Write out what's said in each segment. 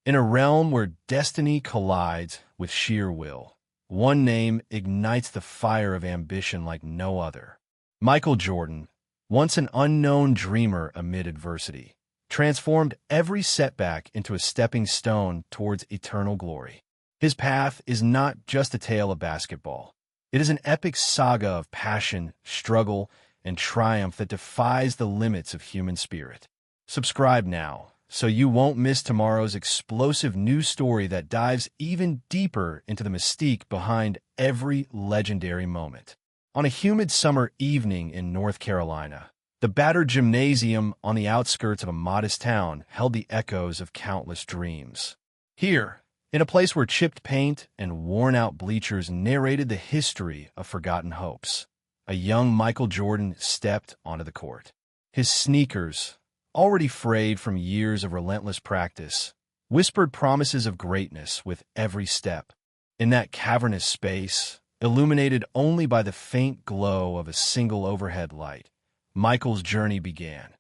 In a realm where destiny collides with sheer will, one name ignites the fire of ambition like no other. Michael Jordan, once an unknown dreamer amid adversity, transformed every setback into a stepping stone towards eternal glory. His path is not just a tale of basketball. It is an epic saga of passion, struggle, and triumph that defies the limits of human spirit. Subscribe now, so you won't miss tomorrow's explosive news story that dives even deeper into the mystique behind every legendary moment. On a humid summer evening in North Carolina, the battered gymnasium on the outskirts of a modest town held the echoes of countless dreams. Here, in a place where chipped paint and worn-out bleachers narrated the history of forgotten hopes, a young Michael Jordan stepped onto the court. His sneakers, already frayed from years of relentless practice, whispered promises of greatness with every step. In that cavernous space, illuminated only by the faint glow of a single overhead light, Michael's journey began.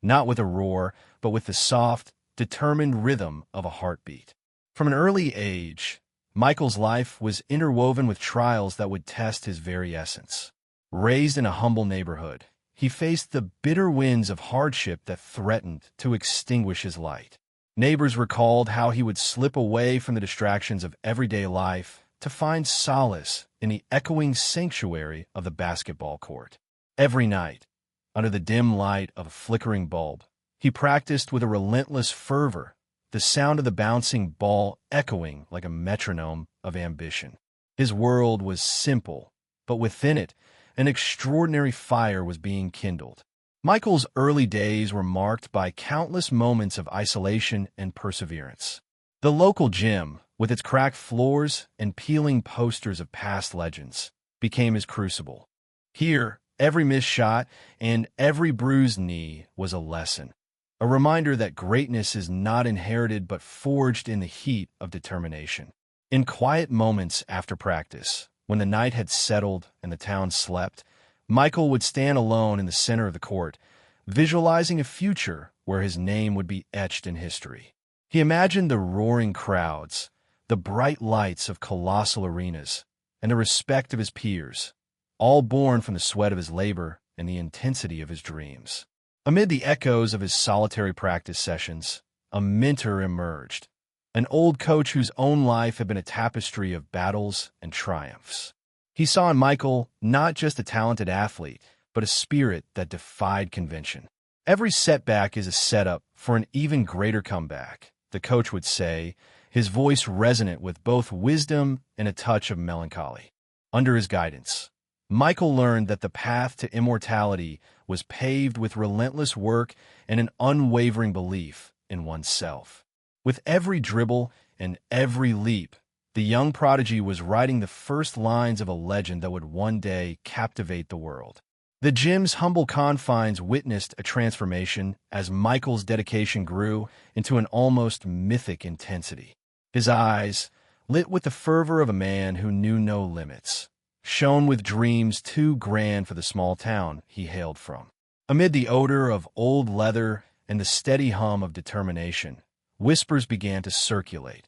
Not with a roar, but with the soft, determined rhythm of a heartbeat. From an early age, Michael's life was interwoven with trials that would test his very essence. Raised in a humble neighborhood, he faced the bitter winds of hardship that threatened to extinguish his light. Neighbors recalled how he would slip away from the distractions of everyday life to find solace in the echoing sanctuary of the basketball court. Every night, under the dim light of a flickering bulb, he practiced with a relentless fervor, the sound of the bouncing ball echoing like a metronome of ambition. His world was simple, but within it, an extraordinary fire was being kindled. Michael's early days were marked by countless moments of isolation and perseverance. The local gym, with its cracked floors and peeling posters of past legends, became his crucible. Here, every missed shot and every bruised knee was a lesson, a reminder that greatness is not inherited but forged in the heat of determination. In quiet moments after practice, when the night had settled and the town slept, Michael would stand alone in the center of the court, visualizing a future where his name would be etched in history. He imagined the roaring crowds, the bright lights of colossal arenas, and the respect of his peers, all born from the sweat of his labor and the intensity of his dreams. Amid the echoes of his solitary practice sessions, a mentor emerged, an old coach whose own life had been a tapestry of battles and triumphs. He saw in Michael not just a talented athlete, but a spirit that defied convention. Every setback is a setup for an even greater comeback, the coach would say, his voice resonant with both wisdom and a touch of melancholy. Under his guidance, Michael learned that the path to immortality was paved with relentless work and an unwavering belief in oneself. With every dribble and every leap, the young prodigy was writing the first lines of a legend that would one day captivate the world. The gym's humble confines witnessed a transformation as Michael's dedication grew into an almost mythic intensity. His eyes, lit with the fervor of a man who knew no limits, shone with dreams too grand for the small town he hailed from. Amid the odor of old leather and the steady hum of determination, whispers began to circulate.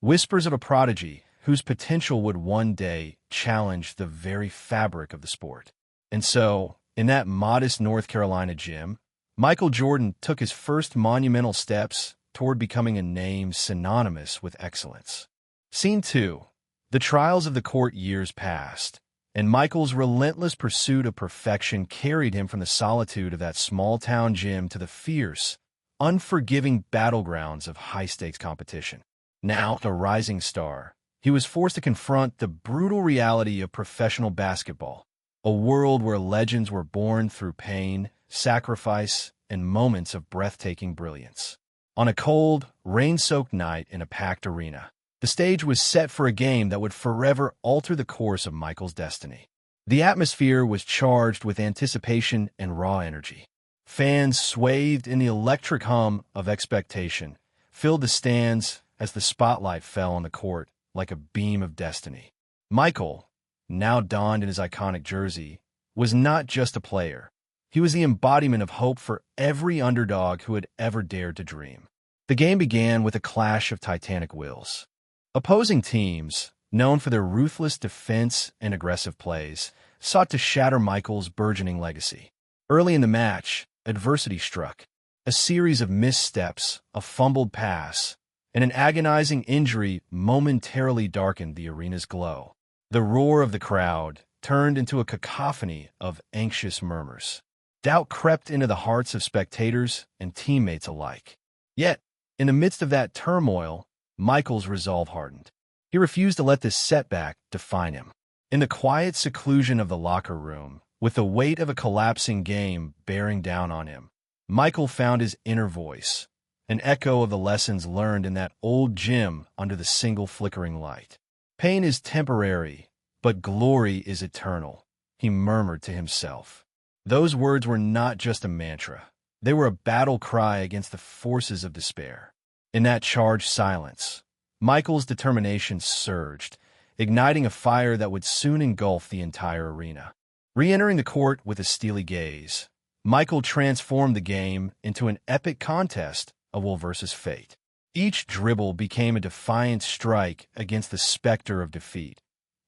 Whispers of a prodigy whose potential would one day challenge the very fabric of the sport. And so, in that modest North Carolina gym, Michael Jordan took his first monumental steps toward becoming a name synonymous with excellence. Scene 2. The trials of the court years passed, and Michael's relentless pursuit of perfection carried him from the solitude of that small-town gym to the fierce, unforgiving battlegrounds of high-stakes competition. Now, a rising star, he was forced to confront the brutal reality of professional basketball, a world where legends were born through pain, sacrifice, and moments of breathtaking brilliance. On a cold, rain-soaked night in a packed arena, the stage was set for a game that would forever alter the course of Michael's destiny. The atmosphere was charged with anticipation and raw energy. Fans, swathed in the electric hum of expectation, filled the stands as the spotlight fell on the court like a beam of destiny. Michael, now donned in his iconic jersey, was not just a player. He was the embodiment of hope for every underdog who had ever dared to dream. The game began with a clash of titanic wills. Opposing teams, known for their ruthless defense and aggressive plays, sought to shatter Michael's burgeoning legacy. Early in the match, adversity struck. A series of missteps, a fumbled pass, and an agonizing injury momentarily darkened the arena's glow. The roar of the crowd turned into a cacophony of anxious murmurs. Doubt crept into the hearts of spectators and teammates alike. Yet, in the midst of that turmoil, Michael's resolve hardened. He refused to let this setback define him. In the quiet seclusion of the locker room, with the weight of a collapsing game bearing down on him, Michael found his inner voice, an echo of the lessons learned in that old gym under the single flickering light. Pain is temporary, but glory is eternal, he murmured to himself. Those words were not just a mantra. They were a battle cry against the forces of despair. In that charged silence, Michael's determination surged, igniting a fire that would soon engulf the entire arena. Re-entering the court with a steely gaze, Michael transformed the game into an epic contest of will versus fate. Each dribble became a defiant strike against the specter of defeat.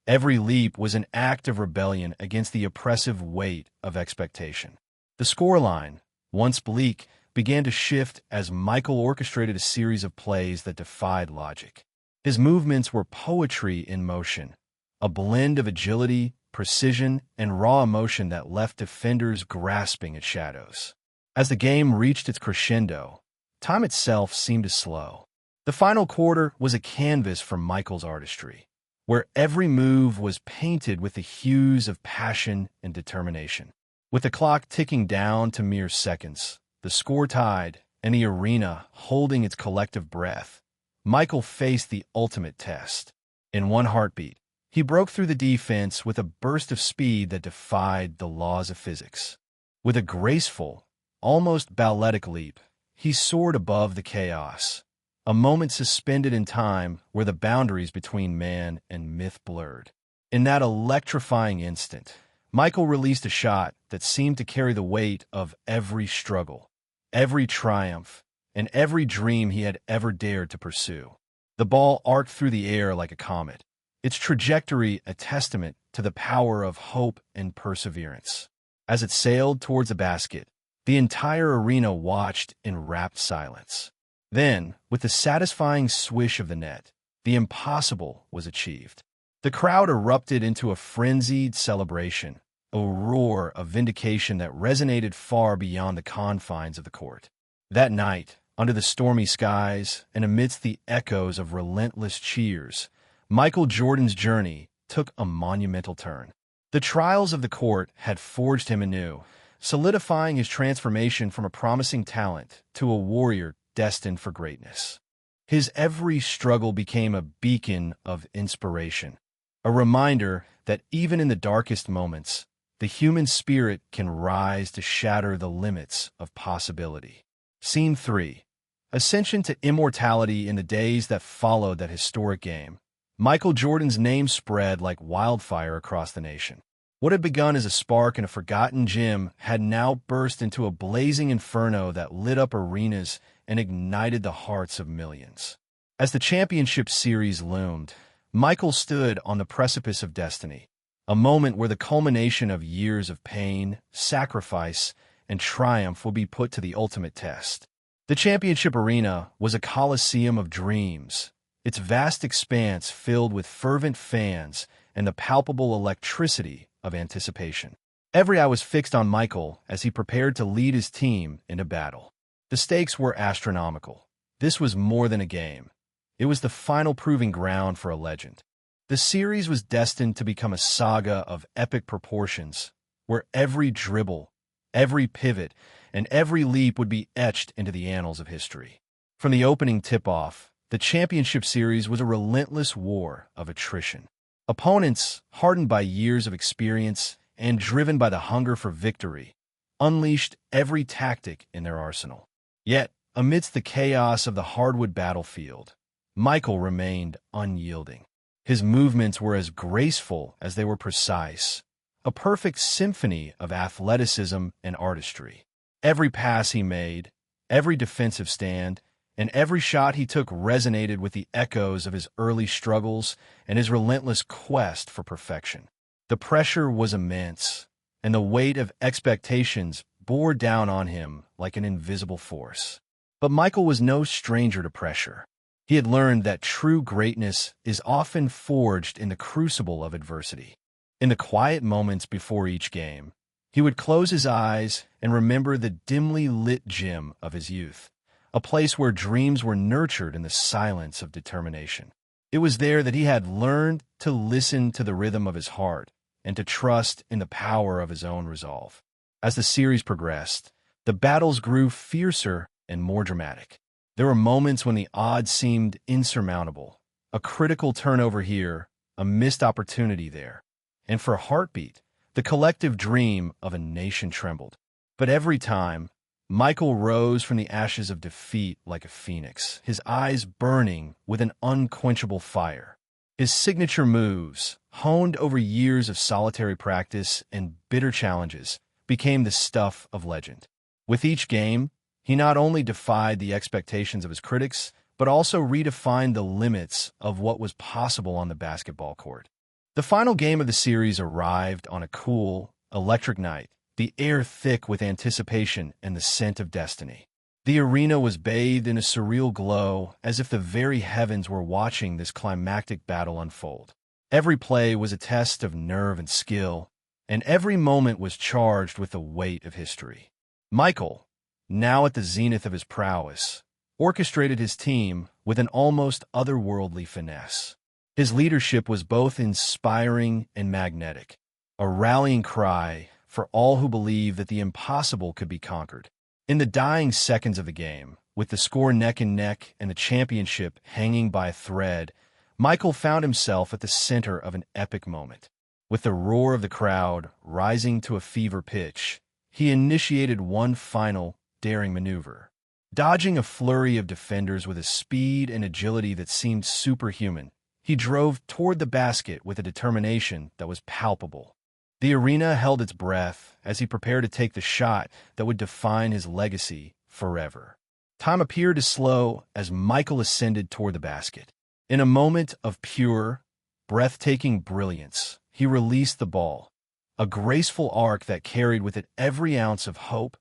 Every leap was an act of rebellion against the oppressive weight of expectation. The scoreline, once bleak, began to shift as Michael orchestrated a series of plays that defied logic. His movements were poetry in motion, a blend of agility, precision, and raw emotion that left defenders grasping at shadows. As the game reached its crescendo, time itself seemed to slow. The final quarter was a canvas for Michael's artistry, where every move was painted with the hues of passion and determination. With the clock ticking down to mere seconds, the score tied, and the arena holding its collective breath, Michael faced the ultimate test. In one heartbeat, he broke through the defense with a burst of speed that defied the laws of physics. With a graceful, almost balletic leap, he soared above the chaos, a moment suspended in time where the boundaries between man and myth blurred. In that electrifying instant, Michael released a shot that seemed to carry the weight of every struggle, every triumph, and every dream he had ever dared to pursue. The ball arced through the air like a comet, its trajectory a testament to the power of hope and perseverance. As it sailed towards the basket, the entire arena watched in rapt silence. Then, with the satisfying swish of the net, the impossible was achieved. The crowd erupted into a frenzied celebration, a roar of vindication that resonated far beyond the confines of the court. That night, under the stormy skies and amidst the echoes of relentless cheers, Michael Jordan's journey took a monumental turn. The trials of the court had forged him anew, solidifying his transformation from a promising talent to a warrior destined for greatness. His every struggle became a beacon of inspiration, a reminder that even in the darkest moments, the human spirit can rise to shatter the limits of possibility. Scene 3. Ascension to immortality. In the days that followed that historic game, Michael Jordan's name spread like wildfire across the nation. What had begun as a spark in a forgotten gym had now burst into a blazing inferno that lit up arenas and ignited the hearts of millions. As the championship series loomed, Michael stood on the precipice of destiny, a moment where the culmination of years of pain, sacrifice, and triumph would be put to the ultimate test. The championship arena was a coliseum of dreams, its vast expanse filled with fervent fans and the palpable electricity of anticipation. Every eye was fixed on Michael as he prepared to lead his team into battle. The stakes were astronomical. This was more than a game. It was the final proving ground for a legend. The series was destined to become a saga of epic proportions, where every dribble, every pivot, and every leap would be etched into the annals of history. From the opening tip-off, the championship series was a relentless war of attrition. Opponents, hardened by years of experience and driven by the hunger for victory, unleashed every tactic in their arsenal. Yet, amidst the chaos of the hardwood battlefield, Michael remained unyielding. His movements were as graceful as they were precise, a perfect symphony of athleticism and artistry. Every pass he made, every defensive stand, and every shot he took resonated with the echoes of his early struggles and his relentless quest for perfection. The pressure was immense, and the weight of expectations bore down on him like an invisible force. But Michael was no stranger to pressure. He had learned that true greatness is often forged in the crucible of adversity. In the quiet moments before each game, he would close his eyes and remember the dimly lit gym of his youth, a place where dreams were nurtured in the silence of determination. It was there that he had learned to listen to the rhythm of his heart and to trust in the power of his own resolve. As the series progressed, the battles grew fiercer and more dramatic. There were moments when the odds seemed insurmountable, a critical turnover here, a missed opportunity there. And for a heartbeat, the collective dream of a nation trembled. But every time, Michael rose from the ashes of defeat like a phoenix, his eyes burning with an unquenchable fire. His signature moves, honed over years of solitary practice and bitter challenges, became the stuff of legend. With each game, he not only defied the expectations of his critics, but also redefined the limits of what was possible on the basketball court. The final game of the series arrived on a cool, electric night, the air thick with anticipation and the scent of destiny. The arena was bathed in a surreal glow, as if the very heavens were watching this climactic battle unfold. Every play was a test of nerve and skill, and every moment was charged with the weight of history. Michael, now at the zenith of his prowess, orchestrated his team with an almost otherworldly finesse. His leadership was both inspiring and magnetic, a rallying cry for all who believed that the impossible could be conquered. In the dying seconds of the game, with the score neck and neck and the championship hanging by a thread, Michael found himself at the center of an epic moment. With the roar of the crowd rising to a fever pitch, he initiated one final, daring maneuver. Dodging a flurry of defenders with a speed and agility that seemed superhuman, he drove toward the basket with a determination that was palpable. The arena held its breath as he prepared to take the shot that would define his legacy forever. Time appeared to slow as Michael ascended toward the basket. In a moment of pure, breathtaking brilliance, he released the ball, a graceful arc that carried with it every ounce of hope,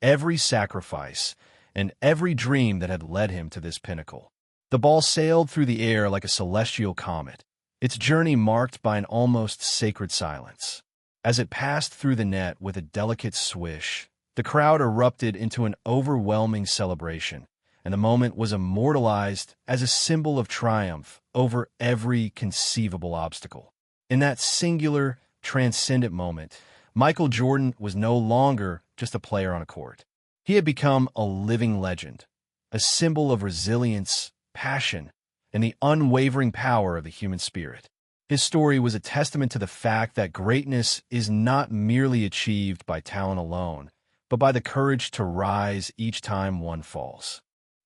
every sacrifice, and every dream that had led him to this pinnacle. The ball sailed through the air like a celestial comet, its journey marked by an almost sacred silence. As it passed through the net with a delicate swish, the crowd erupted into an overwhelming celebration, and the moment was immortalized as a symbol of triumph over every conceivable obstacle. In that singular, transcendent moment, Michael Jordan was no longer just a player on a court. He had become a living legend, a symbol of resilience, passion, and the unwavering power of the human spirit. His story was a testament to the fact that greatness is not merely achieved by talent alone, but by the courage to rise each time one falls.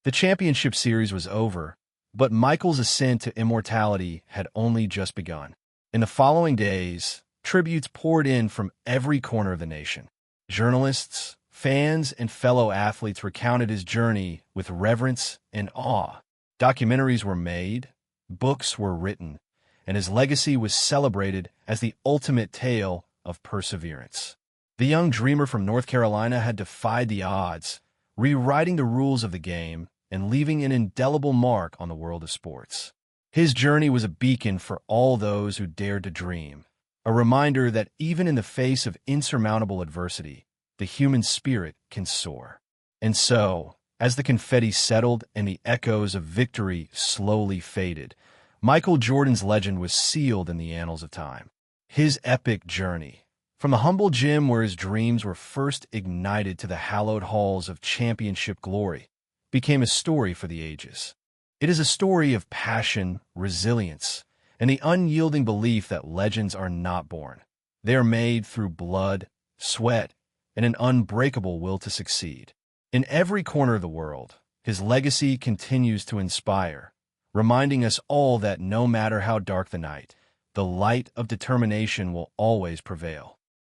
The championship series was over, but Michael's ascent to immortality had only just begun. In the following days, tributes poured in from every corner of the nation. Journalists, fans, and fellow athletes recounted his journey with reverence and awe. Documentaries were made, books were written, and his legacy was celebrated as the ultimate tale of perseverance. The young dreamer from North Carolina had defied the odds, rewriting the rules of the game and leaving an indelible mark on the world of sports. His journey was a beacon for all those who dared to dream, a reminder that even in the face of insurmountable adversity, the human spirit can soar. And so, as the confetti settled and the echoes of victory slowly faded, Michael Jordan's legend was sealed in the annals of time. His epic journey, from the humble gym where his dreams were first ignited to the hallowed halls of championship glory, became a story for the ages. It is a story of passion, resilience, and the unyielding belief that legends are not born. They are made through blood, sweat, and an unbreakable will to succeed. In every corner of the world, his legacy continues to inspire, reminding us all that no matter how dark the night, the light of determination will always prevail.